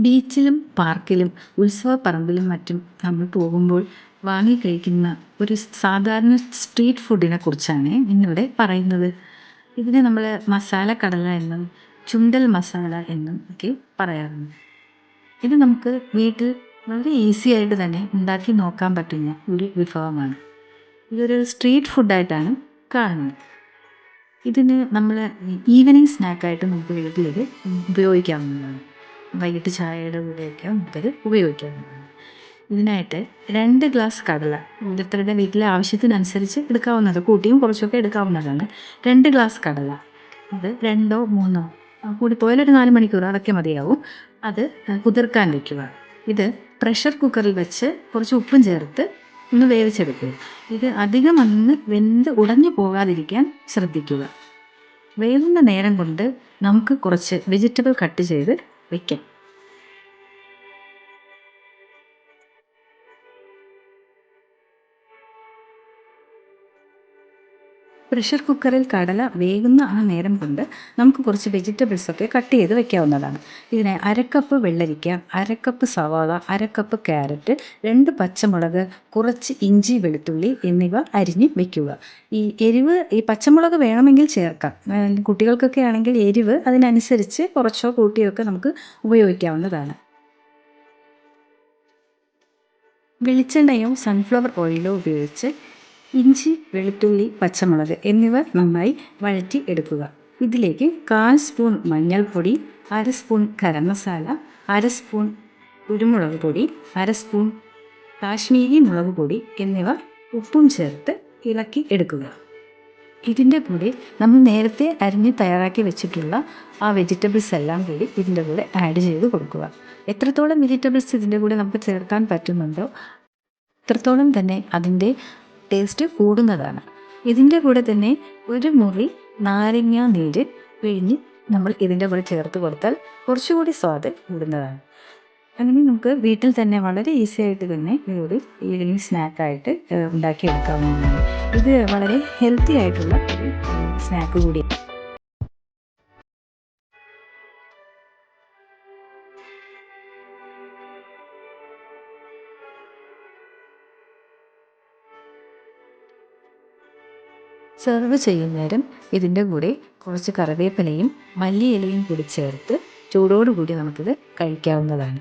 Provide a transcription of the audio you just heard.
ബീച്ചിലും പാർക്കിലും ഉത്സവപ്പറമ്പിലും മറ്റും നമ്മൾ പോകുമ്പോൾ വാങ്ങി കഴിക്കുന്ന ഒരു സാധാരണ സ്ട്രീറ്റ് ഫുഡിനെ കുറിച്ചാണ് ഇന്നിവിടെ പറയുന്നത്. ഇതിനെ നമ്മൾ മസാല കടല എന്നും ചുണ്ടൽ മസാല എന്നും ഒക്കെ പറയാറുണ്ട്. ഇത് നമുക്ക് വീട്ടിൽ വളരെ ഈസി ആയിട്ട് തന്നെ ഉണ്ടാക്കി നോക്കാൻ പറ്റുന്ന ഒരു വിഭവമാണ്. ഇതൊരു സ്ട്രീറ്റ് ഫുഡായിട്ടാണ് കാണുന്നത്. ഇതിന് നമ്മൾ ഈവനിങ് സ്നാക്കായിട്ട് നമുക്ക് വീട്ടിലിത് ഉപയോഗിക്കാവുന്നതാണ്. വൈകിട്ട് ചായയുടെ കൂടെയൊക്കെ നമുക്കത് ഉപയോഗിക്കാവുന്നതാണ്. ഇതിനായിട്ട് 2 ഗ്ലാസ് കടല, ഓരോരുത്തരുടെ വീട്ടിലെ ആവശ്യത്തിനനുസരിച്ച് എടുക്കാവുന്നത്, കൂട്ടിയും കുറച്ചൊക്കെ എടുക്കാവുന്നതാണ്. 2 ഗ്ലാസ് കടല, അത് 2ഓ 3ഓ കൂടിപ്പോയാൽ ഒരു 4 മണിക്കൂർ അതൊക്കെ മതിയാവും. അത് കുതിർക്കാൻ വയ്ക്കുക. ഇത് പ്രഷർ കുക്കറിൽ വെച്ച് കുറച്ച് ഉപ്പും ചേർത്ത് ഒന്ന് വേവിച്ചെടുക്കുക. ഇത് അധികം വെന്ത് ഉടഞ്ഞു പോകാതിരിക്കാൻ ശ്രദ്ധിക്കുക. വേവുന്ന നേരം കൊണ്ട് നമുക്ക് കുറച്ച് വെജിറ്റബിൾ കട്ട് ചെയ്ത് വയ്ക്കാം. പ്രഷർ കുക്കറിൽ കടല വേകുന്ന ആ നേരം കൊണ്ട് നമുക്ക് കുറച്ച് വെജിറ്റബിൾസൊക്കെ കട്ട് ചെയ്ത് വെക്കാവുന്നതാണ്. ഇതിന് 1/2 കപ്പ് വെള്ളരിക്ക, 1/2 കപ്പ് സവാള, 1/2 കപ്പ് ക്യാരറ്റ്, 2 പച്ചമുളക്, കുറച്ച് ഇഞ്ചി വെളുത്തുള്ളി എന്നിവ അരിഞ്ഞ് വെക്കുക. ഈ പച്ചമുളക് വേണമെങ്കിൽ ചേർക്കാം. കുട്ടികൾക്കൊക്കെ ആണെങ്കിൽ എരിവ് അതിനനുസരിച്ച് കുറച്ചോ കൂട്ടിയോ ഒക്കെ നമുക്ക് ഉപയോഗിക്കാവുന്നതാണ്. വെളിച്ചെണ്ണയോ സൺഫ്ലവർ ഓയിലോ ഉപയോഗിച്ച് ഇഞ്ചി, വെളുത്തുള്ളി, പച്ചമുളക് എന്നിവ നന്നായി വഴറ്റി എടുക്കുക. ഇതിലേക്ക് 1/4 സ്പൂൺ മഞ്ഞൾപ്പൊടി, 1/2 സ്പൂൺ ഗരം മസാല, 1/2 സ്പൂൺ കുരുമുളക് പൊടി, 1/2 സ്പൂൺ കാശ്മീരി മുളക് പൊടി എന്നിവ ഉപ്പും ചേർത്ത് ഇളക്കി എടുക്കുക. ഇതിൻ്റെ കൂടെ നമ്മൾ നേരത്തെ അരിഞ്ഞ് തയ്യാറാക്കി വെച്ചിട്ടുള്ള ആ വെജിറ്റബിൾസ് എല്ലാം കൂടി ഇതിൻ്റെ കൂടെ ആഡ് ചെയ്ത് കൊടുക്കുക. എത്രത്തോളം വെജിറ്റബിൾസ് ഇതിൻ്റെ കൂടെ നമുക്ക് ചേർക്കാൻ പറ്റുന്നുണ്ടോ അത്രത്തോളം തന്നെ അതിൻ്റെ ടേസ്റ്റ് കൂടുന്നതാണ്. ഇതിൻ്റെ കൂടെ തന്നെ ഒരു മുറി നാരങ്ങ നീര് പിഴിഞ്ഞ് നമ്മൾ ഇതിൻ്റെ കൂടെ ചേർത്ത് കൊടുത്താൽ കുറച്ചുകൂടി സ്വാദ് കൂടുന്നതാണ്. അങ്ങനെ നമുക്ക് വീട്ടിൽ തന്നെ വളരെ ഈസി ആയിട്ട് തന്നെ ഈ ഒരു ഈവനിങ് സ്നാക്കായിട്ട് ഉണ്ടാക്കിയെടുക്കാവുന്നതാണ്. ഇത് വളരെ ഹെൽത്തി ആയിട്ടുള്ള ഒരു സ്നാക്ക് കൂടിയാണ്. സെർവ് ചെയ്യുന്നേരം ഇതിൻ്റെ കൂടെ കുറച്ച് കറിവേപ്പിലയും മല്ലിയിലയും കൂടി ചേർത്ത് ചൂടോടുകൂടി നമുക്കിത് കഴിക്കാവുന്നതാണ്.